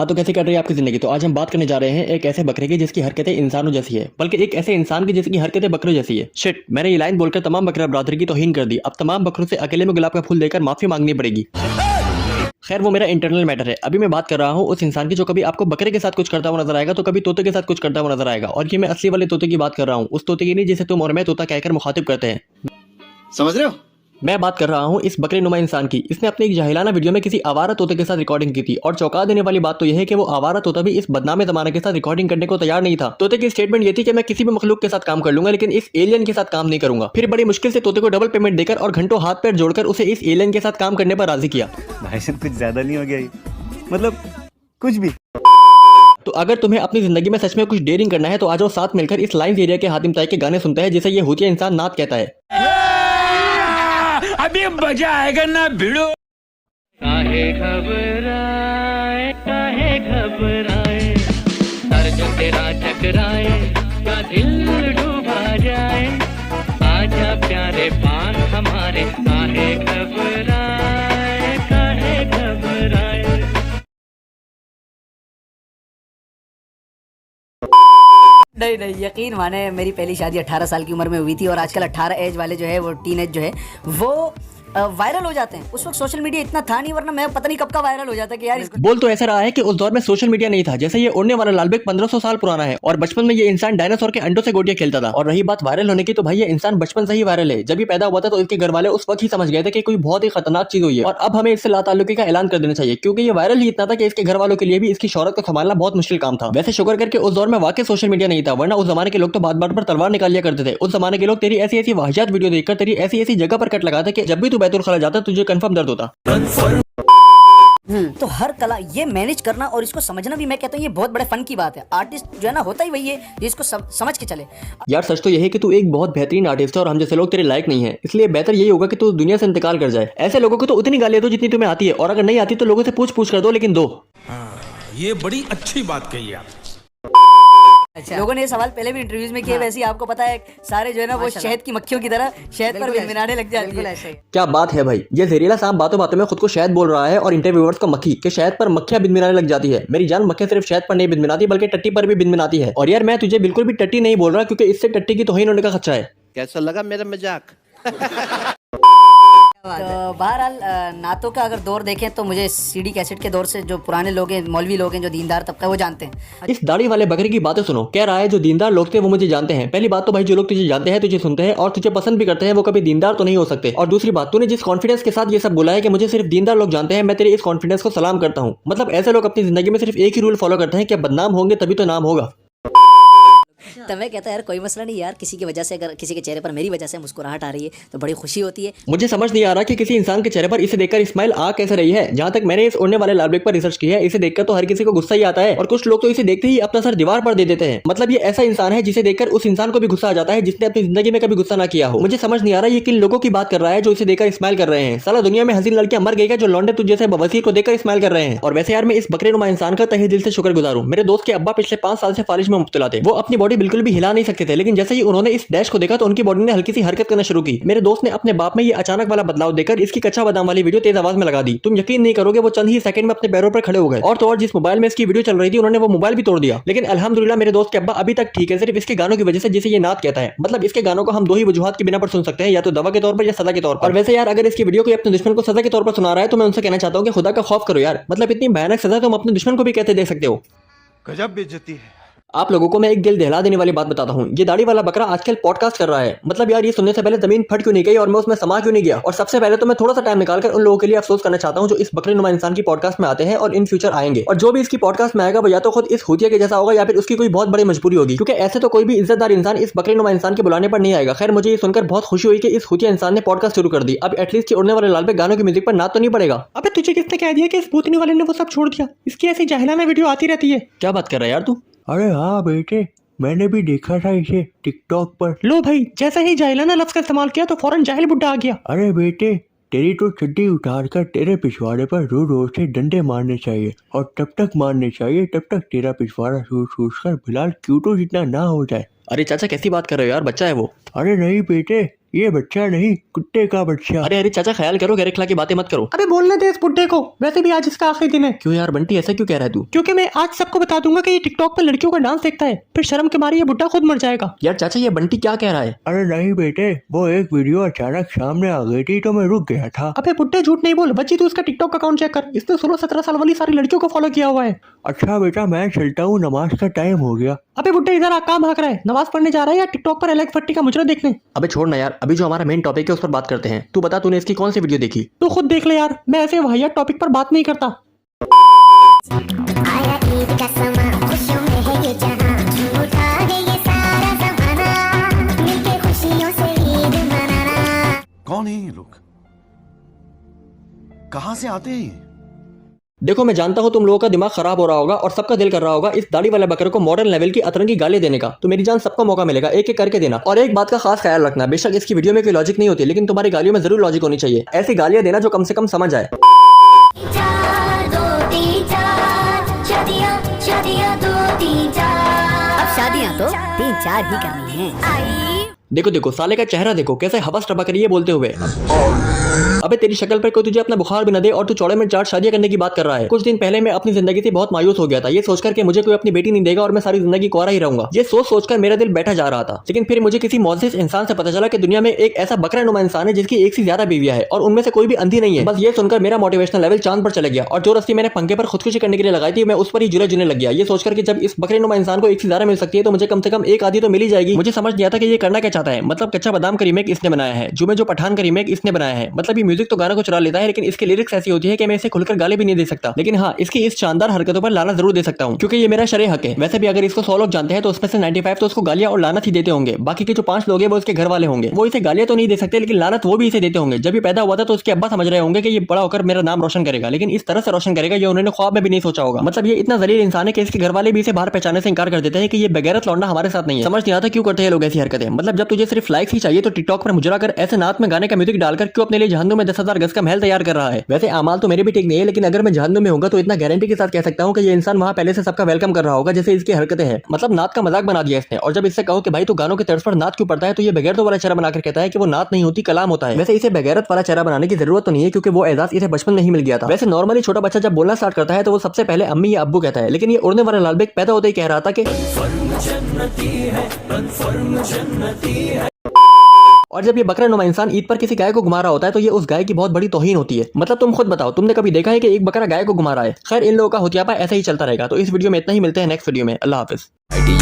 हाँ, तो कैसी कट रही है आपकी जिंदगी। तो आज हम बात करने जा रहे हैं एक ऐसे बकरे की जिसकी हरकतें इंसानों जैसी है, बल्कि एक ऐसे इंसान की जिसकी हरकतें बकरों जैसी है। शिट, मैंने ये लाइन बोलकर तमाम बकरा बरादरी की तौहीन कर दी। अब तमाम बकरों से अकेले में गुलाब का फूल देकर माफी मांगनी पड़ेगी। खैर, वो मेरा इंटरनल मैटर है। अभी मैं बात कर रहा हूँ उस इंसान की जो कभी आपको बकरे के साथ कुछ करता हुआ नजर आएगा तो कभी तोते के साथ कुछ करता हुआ नजर आएगा। और ये मैं असली वाले तोते की बात कर रहा हूँ, उस तोते की नहीं जिसे तुम और मैं तोता कहकर मुखातिब करते हैं। समझ रहे हो? मैं बात कर रहा हूँ इस बकरे नुमा इंसान की। इसने अपने एक जाहिलाना वीडियो में किसी आवारा तोते के साथ रिकॉर्डिंग की थी, और चौंका देने वाली बात तो यह है कि वो आवारा तोता भी इस बदनामे जमाने के साथ रिकॉर्डिंग करने को तैयार नहीं था। तोते की स्टेटमेंट ये थी कि मैं किसी भी मखलूक के साथ काम कर लूंगा, लेकिन इस एलियन के साथ काम नहीं करूंगा। फिर बड़ी मुश्किल से तोते को डबल पेमेंट देकर और घंटों हाथ पैर जोड़कर उसे इस एलियन के साथ काम करने पर राजी किया। भाई साहब कुछ ज्यादा नहीं हो गया ये? मतलब कुछ भी। तो अगर तुम्हें अपनी जिंदगी में सच में कुछ डेयरिंग करना है तो आ जाओ साथ मिलकर इस लाइन्स एरिया के हातिम ताई के गाने सुनते हैं, जिसे ये हुतिया इंसान नात कहता है। अभी मजा आएगा ना भिड़ो। काहे घबराए सर जो तेरा टकराए का दिल डूबा जाए, आजा प्यारे पास हमारे। काहे घबराए काहे घबराए। नहीं नहीं, यकीन माने मेरी पहली शादी 18 साल की उम्र में हुई थी, और आजकल 18 एज वाले जो है वो टीन एज जो है वो वायरल हो जाते हैं। उस वक्त सोशल मीडिया इतना था नहीं, वरना मैं पता नहीं कब का वायरल हो जाता कि यार इसको। बोल तो ऐसा रहा है कि उस दौर में सोशल मीडिया नहीं था। जैसे ये उड़ने वाला लालबेग 1500 साल पुराना है, और बचपन में ये इंसान डायनासोर के अंडों से गोटियां खेलता था। और रही बात वायरल होने की, तो भाई ये इंसान बचपन से ही वायरल है। जब ये पैदा हुआ था तो इसके घर वाले उस वक्त ही समझ गए थे कि कोई बहुत ही खतरनाक चीज हुई है, और अब हमें इससे लाताल्लुकी का ऐलान कर देना चाहिए, क्योंकि ये वायरल ही इतना था कि इसके घर वालों के लिए भी इसकी शोहरत को संभालना बहुत मुश्किल काम था। वैसे शुक्र करके उस दौर में वाकई सोशल मीडिया नहीं था, वरना उस जमाने के लोग तो बात बात पर तलवार निकाल लिया करते थे। उस जमाने के लोग तेरी ऐसी ऐसी वाहियात वीडियो देखकर तेरी ऐसी ऐसी जगह पर कट लगाते कि जब भी तू बैतुल खला जाता तुझे कंफर्म दर्द होता। तो हर कला ये मैनेज करना और इसको समझना भी, मैं कहता हूँ ये बहुत बड़े फन की बात है। आर्टिस्ट जो है ना होता ही वही है जिसको समझ के चले। यार सच तो यह है कि तू एक बहुत बेहतरीन आर्टिस्ट है और हम जैसे लोग तेरे लायक नहीं है, इसलिए बेहतर यही होगा कि तू दुनिया से इंतकाल कर जाए। ऐसे लोगों को तो उतनी गालियां दो जितनी तुम्हें आती है, और अगर नहीं आती तो लोगों से पूछ कर दो, लेकिन दो। ये बड़ी अच्छी बात कही आप। अच्छा, लोगों ने ये सवाल पहले भी इंटरव्यूज में किए। वैसे ही आपको पता है सारे जो है ना वो शहद की मक्खियों की तरह शहद पर भिनभिनाने लग जाती है। क्या बात है भाई, ये जहरीला सांप बातों बातों में खुद को शहद बोल रहा है और इंटरव्यूअर्स को मक्खी के शहद पर मक्खियां भिनभिनाने लग जाती है। मेरी जान, मक्खियां सिर्फ शहद पर नहीं भिनभिनाती बल्कि टट्टी पर भी भिनभिनाती है। और यार मैं तुझे बिल्कुल भी टट्टी नहीं बोल रहा, क्योंकि इससे टट्टी की तौहीन होने का खतरा है। कैसा लगा मेरा मजाक? तो बहरहाल नातों का अगर दौर देखें तो मुझे सीडी कैसेट के दौर से जो पुराने लोग हैं, मौलवी लोग हैं, जो दीनदार तबका है, वो जानते हैं। इस दाढ़ी वाले बकरे की बातें सुनो। कह रहा है जो दीनदार लोग थे वो मुझे जानते हैं। पहली बात तो भाई, जो लोग तुझे जानते हैं, तुझे सुनते हैं और तुझे पसंद भी करते हैं, वो कभी दीनदार तो नहीं हो सकते। और दूसरी बात, तूने जिस कॉन्फिडेंस के साथ ये सब बोला है कि मुझे सिर्फ दीनदार लोग जानते हैं, मैं तेरे इस कॉन्फिडेंस को सलाम करता हूँ। मतलब ऐसे लोग अपनी जिंदगी में सिर्फ एक ही रूल फॉलो करते हैं कि बदनाम होंगे तभी तो नाम होगा। तो मैं कहता यार कोई मसला नहीं यार, किसी की वजह से, अगर किसी के चेहरे पर मेरी वजह से मुस्कुराहट आ रही है तो बड़ी खुशी होती है। मुझे समझ नहीं आ रहा कि किसी इंसान के चेहरे पर इसे देखकर स्माइल आ कैसे रही है। जहां तक मैंने इस उड़ने वाले लालबेग पर रिसर्च की है, इसे देखकर तो हर किसी को गुस्सा ही आता है, और कुछ लोग तो इसे देखते ही अपना सर दीवार पर दे देते हैं। मतलब ये ऐसा इंसान है जिसे देखकर उस इंसान को भी गुस्सा आ जाता है जिसने अपनी जिंदगी में कभी गुस्सा ना किया हो। मुझे समझ नहीं आ रहा ये किन लोगों की बात कर रहा है जो इसे देखकर स्माइल कर रहे हैं। साला दुनिया में हसीन लड़कियां मर गई है जो लौंडे तुझ जैसे बवासीर को देखकर स्माइल कर रहे हैं। और वैसे यार मैं इस बकरे नुमा इंसान का तहे दिल से शुक्रगुजार हूं। मेरे दोस्त के अब्बा पिछले 5 साल से फालिज में मुब्तला थे। वो अपनी बॉडी बिल्कुल भी हिला नहीं सकते थे, लेकिन जैसे ही उन्होंने इस डैश को देखा तो उनकी बॉडी ने हल्की सी हरकत करना शुरू की। मेरे दोस्त ने अपने बाप में ये अचानक वाला बदलाव देखकर इसकी कच्चा बादाम वाली वीडियो तेज आवाज में लगा दी। तुम यकीन नहीं करोगे, वो चंद ही सेकंड में अपने पैरों पर खड़े हो गए। और तो और जिस मोबाइल में इसकी वीडियो चल रही थी उन्होंने वो मोबाइल भी तोड़ दिया। लेकिन अल्हम्दुलिल्लाह मेरे दोस्त के अब्बा अभी तक ठीक है, सिर्फ इसके गानों की वजह से, जिसे ये नात कहता है। मतलब इसके गानों को हम दो ही वजूहात की बिना पर सुन सकते हैं, या तो दवा के तौर पर या सजा के तौर पर। और वैसे यार अगर इसकी वीडियो कोई अपने दुश्मन को सजा के तौर पर सुना रहा है तो मैं उनसे कहना चाहता हूँ कि खुदा का खौफ करो यार। मतलब इतनी भयानक सजा तुम अपने दुश्मन को भी कहते दे सकते हो। गजब बेइज्जती है। आप लोगों को मैं एक दिल दहला देने वाली बात बताता हूँ। ये दाढ़ी वाला बकरा आजकल पॉडकास्ट कर रहा है। मतलब यार ये सुनने से पहले जमीन फट क्यों नहीं गई और मैं उसमें समा क्यों नहीं गया। और सबसे पहले तो मैं थोड़ा सा टाइम निकालकर उन लोगों के लिए अफसोस करना चाहता हूँ जो इस बकरे नुमा इंसान की पॉडकास्ट में आते हैं और इन फ्यूचर आएंगे। और जो भी इसकी पॉडकास्ट में आएगा वो या तो खुद इस हुतिया के जैसा होगा या फिर उसकी कोई बहुत बड़ी मजबूरी होगी, क्योंकि ऐसे तो कोई भी इज्जतदार इंसान इस बकरे नुमा इंसान के बुलाने पर नहीं आएगा। खैर मुझे ये सुनकर बहुत खुशी हुई कि इस हुतिया इंसान ने पॉडकास्ट शुरू कर दी। अब एटलीस्ट उड़ने वाले लाल पे गानों की म्यूजिक पर नाच तो नहीं पड़ेगा। अबे तुझे किसने कह दिया कि इस भूतनी वाले ने वो सब छोड़ दिया? इसकी ऐसी जाहिलाना वीडियो आती रहती है। क्या बात कर रहा है यार तू? अरे हाँ बेटे, मैंने भी देखा था इसे टिकटॉक पर। लो भाई, जैसे ही जाहिलाना लफ्ज का इस्तेमाल किया तो फौरन जाहिल बुड्ढा आ गया। अरे बेटे, तेरी तो चड्डी उतार कर तेरे पिछवाड़े पर रोज रोज से डंडे मारने चाहिए, और तब तक मारने चाहिए तब तक तेरा पिछवाड़ा सूझ कर बिलाल क्यूटो जितना ना हो जाए। अरे चाचा कैसी बात कर रहे हो यार, बच्चा है वो। अरे नहीं बेटे, ये बच्चा नहीं, कुत्ते का बच्चा। अरे चाचा ख्याल करो, गैर अखलाकी बातें मत करो। अबे बोलने दे इस बुड्ढे को, वैसे भी आज इसका आखिरी दिन है। क्यों यार बंटी, ऐसा क्यों कह रहा है तू? क्योंकि मैं आज सबको बता दूंगा कि ये टिकटॉक पर लड़कियों का डांस देखता है, फिर शर्म के मारे ये बुड्ढा खुद मर जाएगा। यार चाचा ये बंटी क्या कह रहा है? अरे नहीं बेटे, वो एक वीडियो अचानक सामने आ गई थी तो मैं रुक गया था। अबे बुड्ढे झूठ नहीं बोल, बच्ची तू इसका टिकटॉक अकाउंट चेक कर, इसने 16-17 साल वाली सारी लड़कियों को फॉलो किया हुआ है। अच्छा बेटा मैं चलता हूँ, नमाज का टाइम हो गया। अबे बुड्ढे इधर आ, काम भाग रहा है, नमाज पढ़ने जा रहा है या टिकटॉक पर अलग फट्टी का मुजरा देखने? अबे छोड़ ना यार, अभी जो हमारा मेन टॉपिक है उस पर बात करते हैं। तू बता तूने इसकी कौन सी वीडियो देखी? तू खुद देख ले यार, मैं ऐसे वाहियात टॉपिक पर बात नहीं करता। आया ईद का समा, खुशियों में है ये जहां, उठा है ये सारा ज़माना, मिलके खुशियों से ईद मनाना। कौन है ये लोग? कहां से आते हैं? देखो मैं जानता हूँ तुम लोगों का दिमाग खराब हो रहा होगा और सबका दिल कर रहा होगा इस दाढ़ी वाले बकरे को मॉडर्न लेवल की अतरंगी गालियां देने का। तो मेरी जान सबको मौका मिलेगा, एक एक करके देना। और एक बात का खास ख्याल रखना, बेशक इसकी वीडियो में कोई लॉजिक नहीं होती, लेकिन तुम्हारी गालियों में जरूर लॉजिक होनी चाहिए। ऐसी गालियां देना जो कम से कम समझ आए। 4 2 3 4 शादियां शादियां 2 3 4। अब शादियां तो 3-4 ही करनी है। आई देखो देखो साले का चेहरा देखो, कैसे हवस टपक रही है बोलते हुए। अबे तेरी शक्ल पर कोई तुझे अपना बुखार भी न दे और तू चौड़े में 4 शादियां करने की बात कर रहा है। कुछ दिन पहले मैं अपनी जिंदगी से बहुत मायूस हो गया था, ये सोचकर कि मुझे कोई अपनी बेटी नहीं देगा और मैं सारी जिंदगी कुंवारा ही रहूंगा। ये सोच सोचकर मेरा दिल बैठा जा रहा था। लेकिन फिर मुझे किसी मौजिज़ इंसान से पता चला कि दुनिया में एक ऐसा बकरा नुमा इंसान है जिसकी एक से ज्यादा बीवियां है और उनमें से कोई भी अंधी नहीं है। बस ये सुनकर मेरा मोटिवेशनल लेवल चांद पर चला गया और जो रस्सी मैंने पंखे पर खुदकुशी करने के लिए लगाई थी मैं उस पर ही जुने लग गया। ये सोचकर कि जब इस बकरे नुमा इंसान को एक से ज्यादा मिल सकती है तो मुझे कम से कम एक आधी तो मिल ही जाएगी। मुझे समझ नहीं आता कि ये करना क्या चाहता है। मतलब कच्चा बादाम का रीमेक इसने बनाया है, जो पठान का रीमेक इसने बनाया है। मतलब ये म्यूजिक तो गाना को चुरा लेता है, लेकिन इसकी लिरिक्स ऐसी होती है कि मैं इसे खुलकर गाली भी नहीं दे सकता। लेकिन हाँ, इसकी इस शानदार हरकतों पर लाना जरूर दे सकता हूँ क्योंकि ये मेरा शरय हक है। वैसे भी अगर इसको 100 लोग जानते हैं तो उसमें से 95 तो उसको गालियां और लानत ही देते होंगे। बाकी के जो 5 लोग हैं वो इसके घर वाले होंगे। वो इसे गालियां तो नहीं दे सकते, लेकिन लानत वो भी इसे देते होंगे। जब ये पैदा हुआ था तो उसके अब्बा समझ रहे होंगे कि ये बड़ा होकर मेरा नाम रोशन करेगा, लेकिन इस तरह से रोशन करेगा ये उन्होंने ख्वाब में भी नहीं सोचा होगा। मतलब ये इतना जलील इंसान है कि इसके घर वाले भी इसे बाहर पहचानने से इनकार कर देते हैं कि ये बेगैरत लौंडा हमारे साथ नहीं है। समझ नहीं आता क्यों करते हैं लोग ऐसी हरकतें। मतलब जब तुझे सिर्फ लाइक्स ही चाहिए तो टिकटॉक पर मुजरा कर ऐसे नात में गाने का म्यूजिक डालकर क्यों अपने लिए जहन्नुम में 10,000 गज का महल तैयार कर रहा है। वैसे अमाल तो मेरे भी ठीक नहीं है, लेकिन अगर मैं जहन्नुम में होगा तो इतना गारंटी के साथ कह सकता हूँ कि ये इंसान वहाँ पहले से सबका वेलकम कर रहा होगा जैसे इसकी हरकतें हैं। मतलब नात का मजाक बना दिया इसने। और जब इससे कहो कि भाई तू गानों के तर्ज पर नात क्यों पढ़ता है तो ये बेगैरत वाला चेहरा बनाकर कहता है कि वो नात नहीं होती कलाम होता है। वैसे इसे बेगैरत वाला चेहरा बनाने की जरूरत तो नहीं है क्योंकि वो एजाज इसे बचपन में ही मिल गया था। वैसे नॉर्मली छोटा बच्चा जब बोलना स्टार्ट करता है तो वो सबसे पहले अम्मी या अब्बू कहता है, लेकिन ये उड़ने वाला लाल बेग पैदा होते ही कह रहा था कि और जब ये बकरा नुमा इंसान ईद पर किसी गाय को घुमा रहा होता है तो ये उस गाय की बहुत बड़ी तौहीन होती है। मतलब तुम खुद बताओ, तुमने कभी देखा है कि एक बकरा गाय को घुमा रहा है? खैर इन लोगों का होतियापा ऐसा ही चलता रहेगा। तो इस वीडियो में इतना ही, मिलते हैं नेक्स्ट वीडियो में। अल्लाह हाफिज।